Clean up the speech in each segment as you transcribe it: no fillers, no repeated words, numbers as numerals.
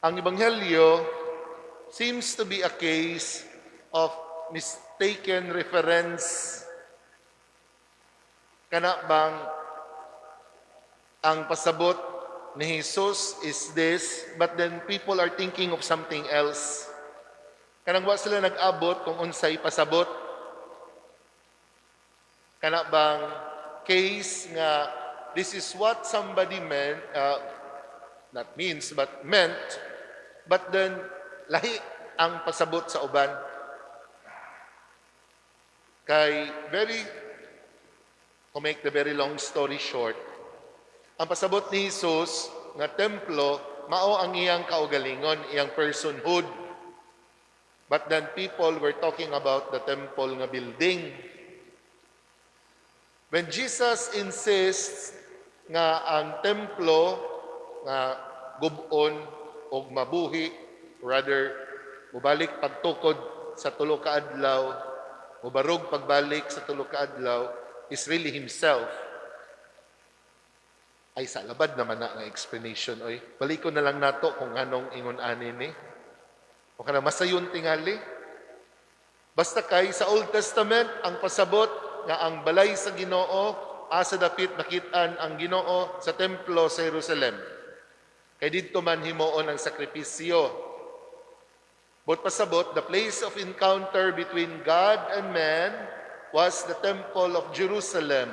Ang Ebanghelyo seems to be a case of mistaken reference. Kana bang ang pasabot ni Jesus is this, but then people are thinking of something else. Kanang wa sila nag-abot kung unsay pasabot. Kana bang case nga this is what somebody meant, not means, but meant, but then lahi ang pasabot sa uban. Kay to make the very long story short, ang pasabot ni Jesus nga templo, mao ang iyang kaugalingon, iyang personhood. But then people were talking about the temple nga building. When Jesus insists nga ang templo nga gubon o mabuhi, rather, mubalik pagtukod sa tulo ka adlaw, mubarog pagbalik sa tulo ka adlaw, is really Himself. Ay, sa labad naman na nga explanation, oy. Balik ko na lang nato kung anong ingon ani ni. O kana masayon tingali. Basta kay sa Old Testament, ang pasabot nga ang balay sa Ginoo, asa dapit makitaan ang Ginoo sa templo sa Jerusalem. Kay didto man himuon ang sakripisyo. But pasabot, the place of encounter between God and man was the temple of Jerusalem.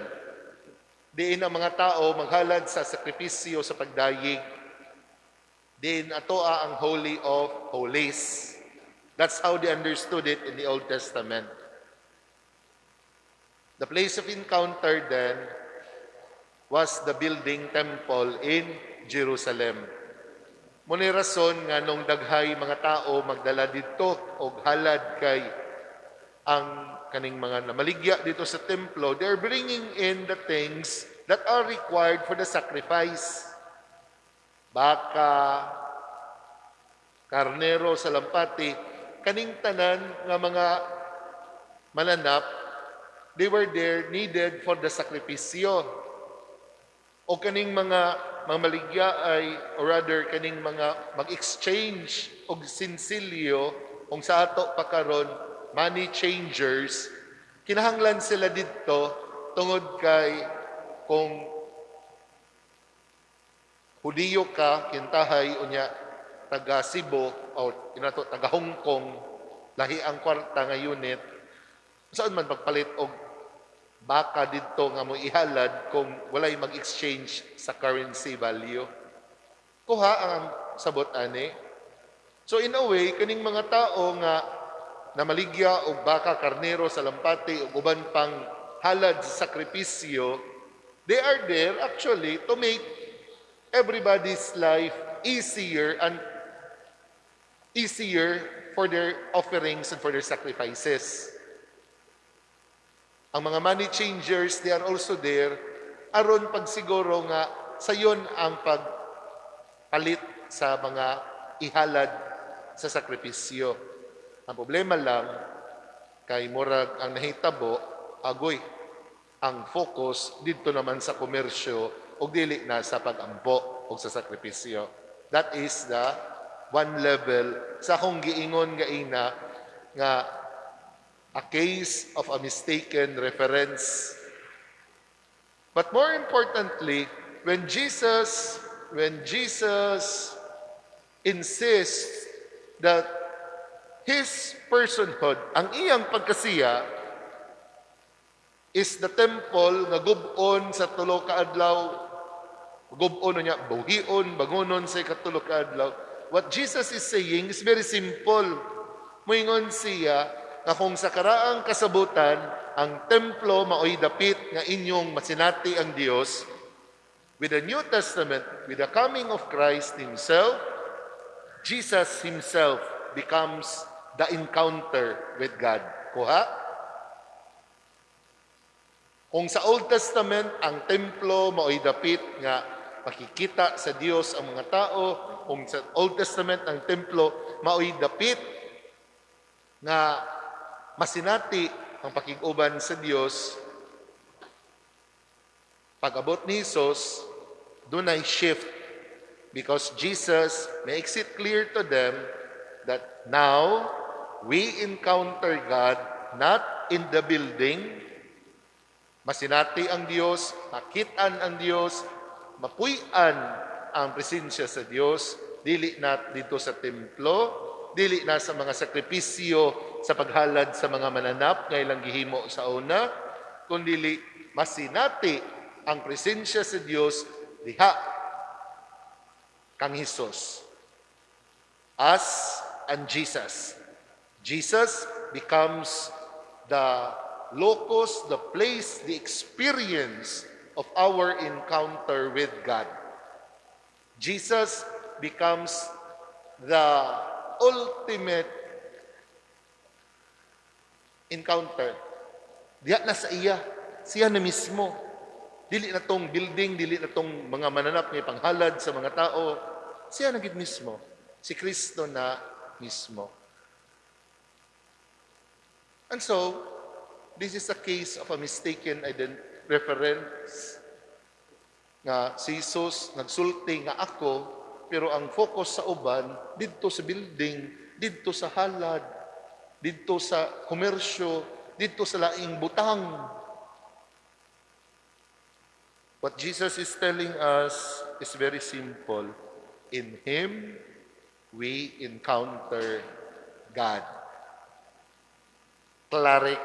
Diin ang mga tao maghalad sa sakripisyo sa pagdayig. Diin atoa ang Holy of Holies. That's how they understood it in the Old Testament. The place of encounter then was the building temple in Jerusalem. Muna rason nga nung daghay mga tao magdala dito o halad kay ang kaning mga namaligya dito sa templo, they're bringing in the things that are required for the sacrifice. Baka, karnero sa lampati, kaning tanan nga mga mananap, they were there needed for the sakripisyo. O kaning mga mamaligya ay, or rather, kaning mga mag-exchange og sinsilyo, kung sa ato pakaron money changers, kinahanglan sila dito tungod kay kung Hudiyo ka, kintahay, unya, taga Cebu, o inato, taga Hong Kong, lahi ang kwarta nga unit, saan man pagpalit og baka dito nga mo ihalad kung walay mag-exchange sa currency value. Kuha ang sabot ani. So in a way, kaning mga tao nga namaligya og baka, karnero sa lampati ug uban pang halad sa sakripisyo, they are there actually to make everybody's life easier for their offerings and for their sacrifices. Ang mga money changers, they are also there aron pagsiguro nga sayon ang pagpalit sa mga ihalad sa sakripisyo. Ang problema lang kay murag ang nahitabo agoy ang focus dito naman sa komersyo o dili na sa pag-ampo o sa sakripisyo. That is the one level sa akong giingon nga ina nga a case of a mistaken reference. But more importantly, when Jesus insists that His personhood, ang iyang pagkasiya, is the temple nga gubon sa tulo ka adlaw, gubon niya, buhion, bangunon sa ikatulo ka adlaw. What Jesus is saying is very simple. Moingon siya na kung sa karaang kasabutan, ang templo maoy dapit nga inyong masinati ang Dios, with the New Testament, with the coming of Christ Himself, Jesus Himself becomes the encounter with God. Kuha? Kung sa Old Testament, ang templo maoy dapit nga makikita sa Dios ang mga tao, kung sa Old Testament ang templo maoy dapit nga masinati ang pakiguban sa Dios, pag-abot ni Jesus, dunay shift. Because Jesus makes it clear to them that now we encounter God not in the building, masinati ang Diyos, makitaan ang Diyos, mapuy-an ang presensya sa Diyos, dili na dito sa templo, dili na sa mga sakripisyo sa paghalad sa mga mananap nga ilang gihimo sa una, kundi masinati ang presensya sa Diyos diha kang Hesus. Us and Jesus. Jesus becomes the locus, the place, the experience of our encounter with God. Jesus becomes the ultimate encounter. Diya na sa iya, siya na mismo. Dili na tong building, dili na tong mga mananap nga panghalad sa mga tao. Siya na gid mismo. Si Kristo na mismo. And so, this is a case of a mistaken reference nga si Jesus nagsulti nga ako, pero ang focus sa uban didto sa building, didto sa halad, didto sa komersyo, didto sa laing butang. What Jesus is telling us is very simple. In Him, we encounter God. Clarix.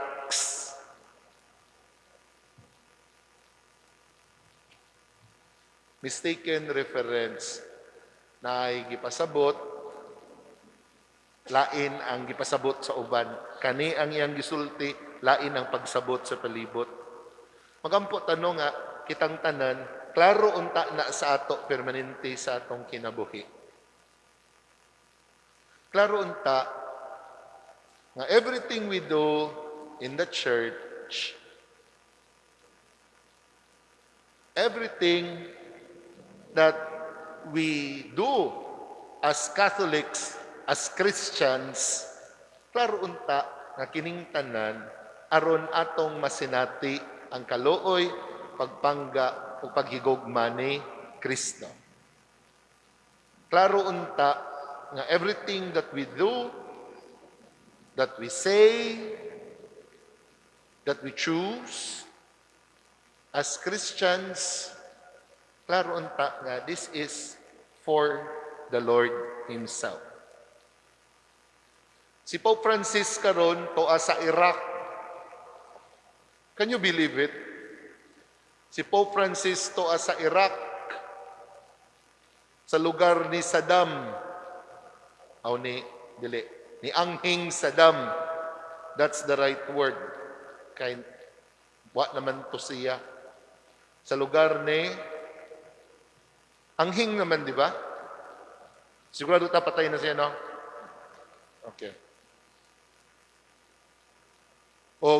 Mistaken reference na ay gipasabot, lain ang gipasabot sa uban. Kani ang iyang gisulti, lain ang pagsabot sa palibot. Magampo tanong nga, kitang tanan, klaro unta na sa ato permanente sa atong kinabuhi. Klaro unta nga everything we do in the church, everything that we do as Catholics, as Christians, klaro unta nga kining tanan aron atong masinati ang kaluoy, pagpangga o paghigugma ni Kristo. Klaro unta nga everything that we do, that we say, that we choose as Christians, klaro unta nga this is for the Lord Himself. Si Pope Francis karon tuwa sa Iraq. Can you believe it? Si Pope Francis tuwa sa Iraq, sa lugar ni Saddam, ni Anghing Saddam. That's the right word. Kay wa naman to siya. Sa lugar ni Anghing naman, di ba? Sigurado patay na siya, no? Okay. O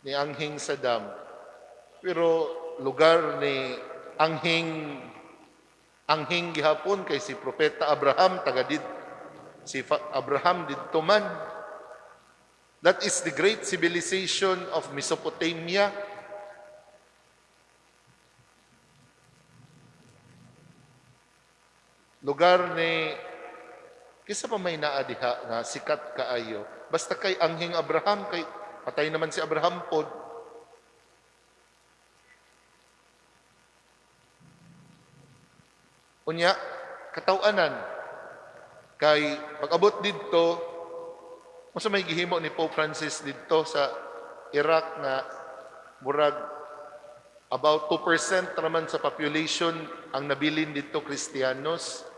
ni Anghing Saddam. Pero lugar ni Anghing gihapon kay si Propeta Abraham si Abraham didto man. That is the great civilization of Mesopotamia. Lugar ni kisa pa may naa diha nga sikat kaayo. Basta kay Anghing Abraham, kay patay naman si Abraham pod. Unya, katawanan, kay pag-abot dito, masa may gihimo ni Pope Francis dito sa Iraq na murag about 2% naman sa population ang nabilin dito Kristiyanos.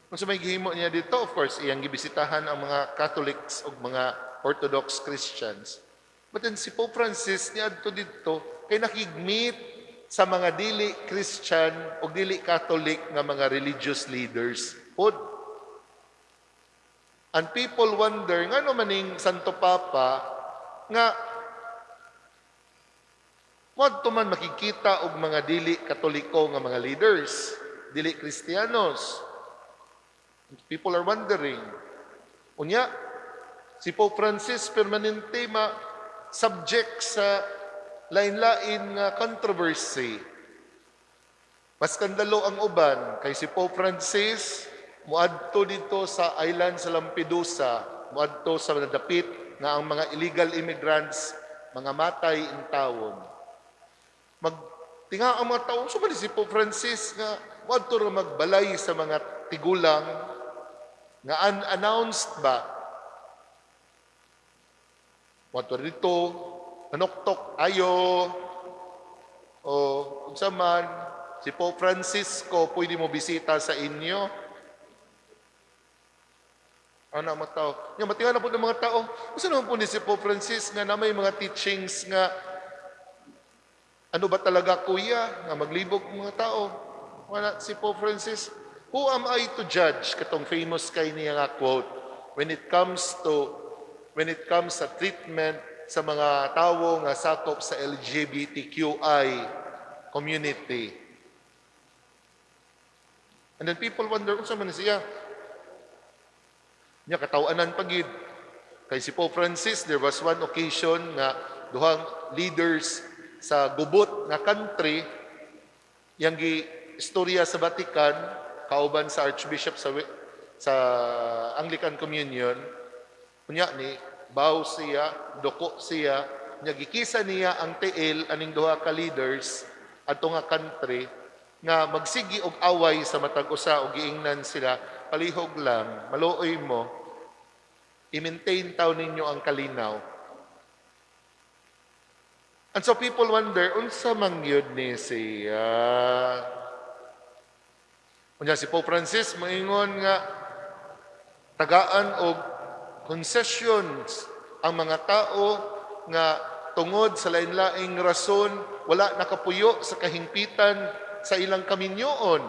Masa may gihimo niya dito, of course, iyang gibisitahan ang mga Catholics o mga Orthodox Christians. But then si Pope Francis niadto dito kay nakigmeet sa mga dili Christian o dili Catholic nga mga religious leaders. And people wonder, nga maning Santo Papa, nga wadto man makikita og mga dili Katoliko nga mga leaders, dili Kristiyanos. People are wondering. Unya, si Pope Francis permanente subject sa lain-lain nga controversy. Mas skandalo ang uban kay si Pope Francis muadto dito sa island sa Lampedusa, muadto sa nadapit nga ang mga illegal immigrants mga matay in tawon. Magtinga ang mga tao, sumali si Pope Francis nga muadto ra magbalay sa mga tigulang nga unannounced ba. Muadto dito, manoktok ayo o unsa man si Pope Francisco, pwede mo bisita sa inyo? Ano mga tao? Yung matingan na po ng mga tao, gusto naman po ni si Pope Francis nga na may mga teachings nga ano ba talaga kuya, nga maglibog mga tao. Wala si Pope Francis, who am I to judge? Katong famous kay niya nga quote, when it comes sa treatment sa mga tao nga sakop sa LGBTQI community. And then people wonder, unsa man siya? Nya katawanan pagid. Kay si Pope Francis, there was one occasion nga duhang leaders sa gubot nga country yang istorya sa Vatican, kauban sa Archbishop sa Anglican Communion, kunya ni baw siya, doko siya, nya gikisa niya ang tiil aning duha ka leaders adto nga country nga magsigi og away sa matag usa og giingnan sila, palihog lang, maluoy mo, i-maintain taw ninyo ang kalinaw. And so people wonder, unsa man gyud ni siya? Unya si Pope Francis moingon nga tagaan og concessions ang mga tao nga tungod sa lain-laing rason wala nakapuyo sa kahingpitan sa ilang kaminyoon.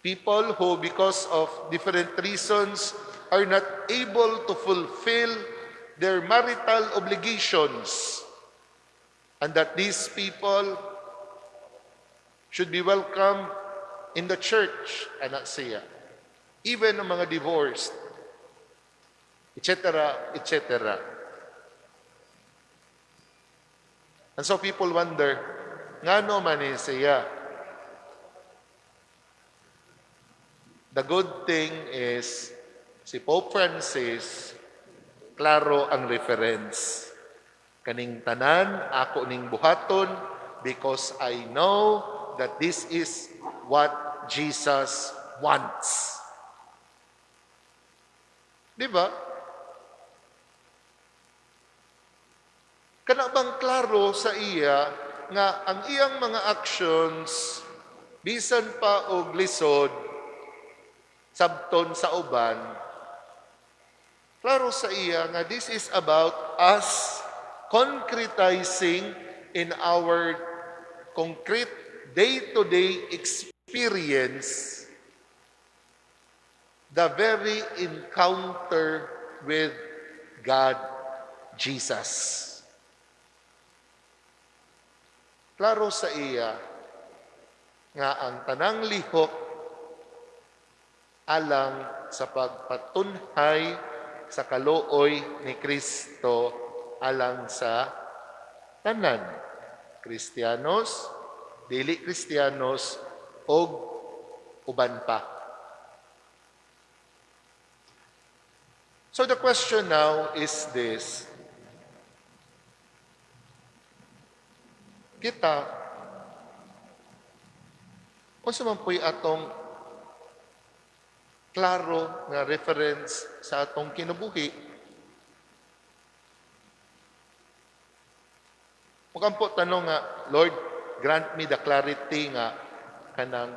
People who, because of different reasons, are not able to fulfill their marital obligations, and that these people should be welcome in the church, anak siya. Even ang mga divorced, etc., etc. And so people wonder, ngano man ni siya? The good thing is, si Pope Francis, klaro ang reference. Kaning tanan, ako ning buhaton, because I know that this is what Jesus wants. Di ba? Kana bang klaro sa iya nga ang iyang mga actions bisan pa og lisod sabton sa uban, klaro sa iya nga this is about us concretizing in our concrete day-to-day experience the very encounter with God, Jesus. Klaro sa iya nga ang tanang lihok alang sa pagpatunhay sa kaluoy ni Kristo alang sa tanan, Kristiyanos, dili Kristiyanos, og uban pa. So the question now is this. Kita, kung sa man po'y atong klaro nga reference sa atong kinabuhi, mukampo tanong nga, Lord, grant me the clarity nga kanang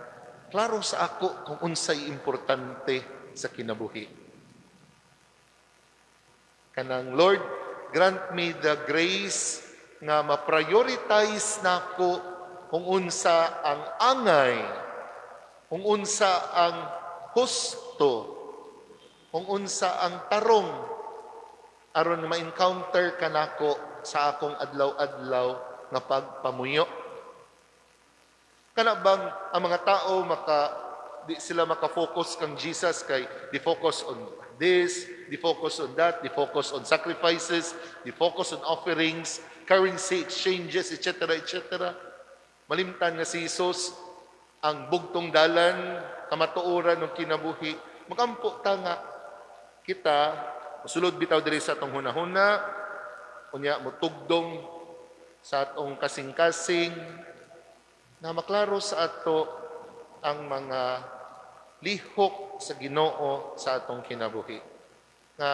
klaro sa ako kung unsay importante sa kinabuhi. Kanang, Lord, grant me the grace nga ma-prioritize nako kung unsa ang angay, kung unsa ang husto, kung unsa ang tarong aron ma-encounter kanako sa akong adlaw-adlaw nga pagpamuyo. Kana bang ang mga tao di sila maka-focus kang Jesus kay di focus on this, di focus on that, di focus on sacrifices, di focus on offerings, currency exchanges, etc., etc. Malimtan nga si Jesus ang bugtong dalan, kamatuoran ng kinabuhi. Magampo ta nga kita, musulod bitaw diri sa atong hunahuna, unya mutugdong sa atong kasing-kasing, na maklaro sa ato ang mga lihok sa Ginoo sa atong kinabuhi. Nga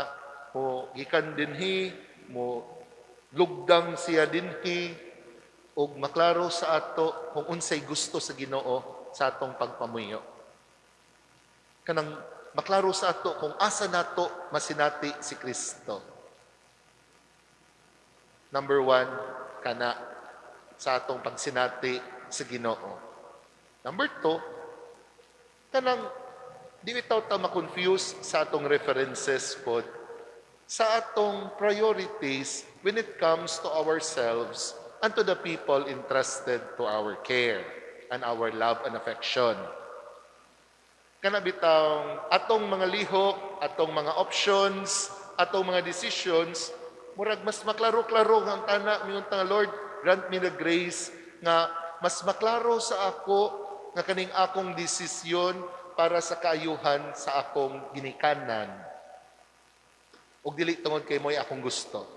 mo gikan dinhi, mo lugdang siya dinhi, ug maklaro sa ato kung unsay gusto sa Ginoo sa atong pagpamuyo. Kanang maklaro sa ato kung asa nato masinati si Kristo. Number 1, kana sa atong pagsinati sa Ginoo. Number 2, kanang di bitaw ta ma-confuse sa atong references pod sa atong priorities when it comes to ourselves and to the people entrusted to our care and our love and affection. Kana bitaw atong mga lihok, atong mga options, atong mga decisions, murag mas maklaro-klaro ang tana mingon ta, Lord, grant me the grace nga mas maklaro sa ako nga kaning akong desisyon para sa kaayuhan sa akong ginikanan. Ug dili tungod kay mo'y akong gusto.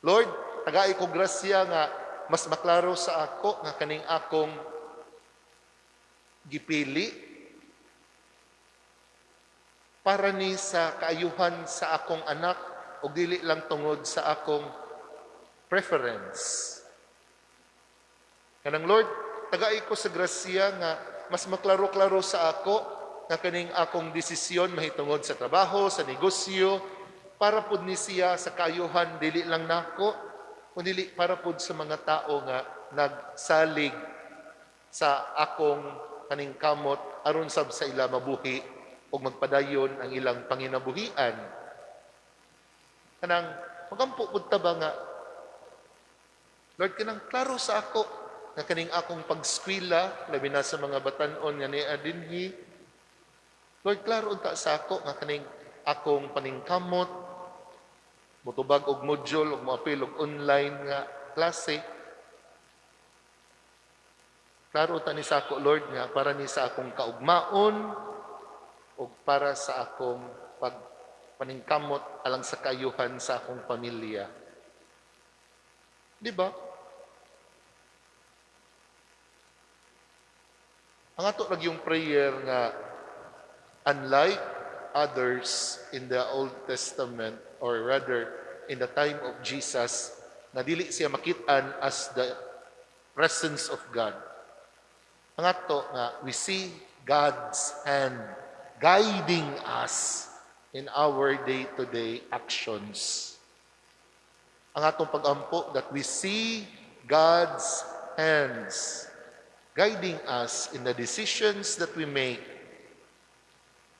Lord, tagai ko grasya nga mas maklaro sa ako nga kaning akong gipili para ni sa kaayuhan sa akong anak ug dili lang tungod sa akong preference. Kanang Lord, tagai ko sa grasya nga mas maklaro-klaro sa ako nga kaning akong desisyon mahitungod sa trabaho, sa negosyo, para pud ni siya sa kaayuhan dili lang nako, kundi para pud sa mga tao nga nagsalig sa akong kaning kamot aron sab sa ila mabuhi ug magpadayon ang ilang panginabuhian. Kanang magampo pud ta ba nga, Lord, kanang klaro sa ako nga kaning akong pagskwela labi na sa mga batan-on nga niya dinhi. Lord, klaro unta sa ako nga kaning akong paningkamot, mutubag og module ug moapil og online nga klase. Klaro unta ni sa ako, Lord, nga para ni sa akong kaugmaon ug para sa akong paningkamot alang sa kaayuhan sa akong pamilya. Di ba? Ang ato lagi yung prayer nga unlike others in the Old Testament, or rather in the time of Jesus, na dili siya makitaan as the presence of God. Ang ato nga we see God's hand guiding us in our day-to-day actions. Ang atong pag-ampo that we see God's hands guiding us in the decisions that we make.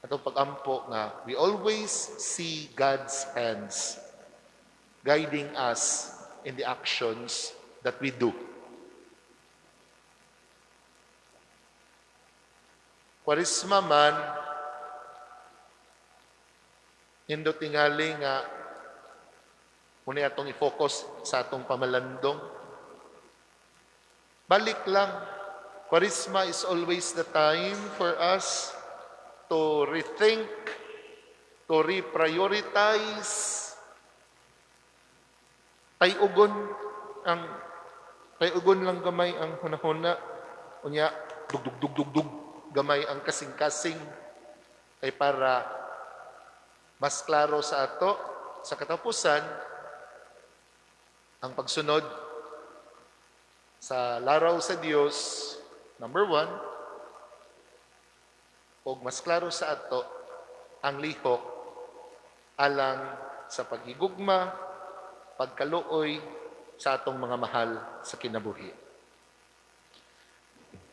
Atong pag-ampo nga we always see God's hands guiding us in the actions that we do. Kwaresma man, nindo tingali nga muna atong i-focus sa atong pamalandong. Balik lang, Kwaresma is always the time for us to rethink, to reprioritize. Tayugon lang gamay ang hunahuna. Unya, dug gamay ang kasing-kasing ay para mas klaro sa ato sa katapusan ang pagsunod sa laraw sa Dios, number 1, o mas klaro sa ato ang lihok alang sa paghigugma, pagkaluoy sa atong mga mahal sa kinabuhi.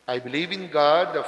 I believe in God, the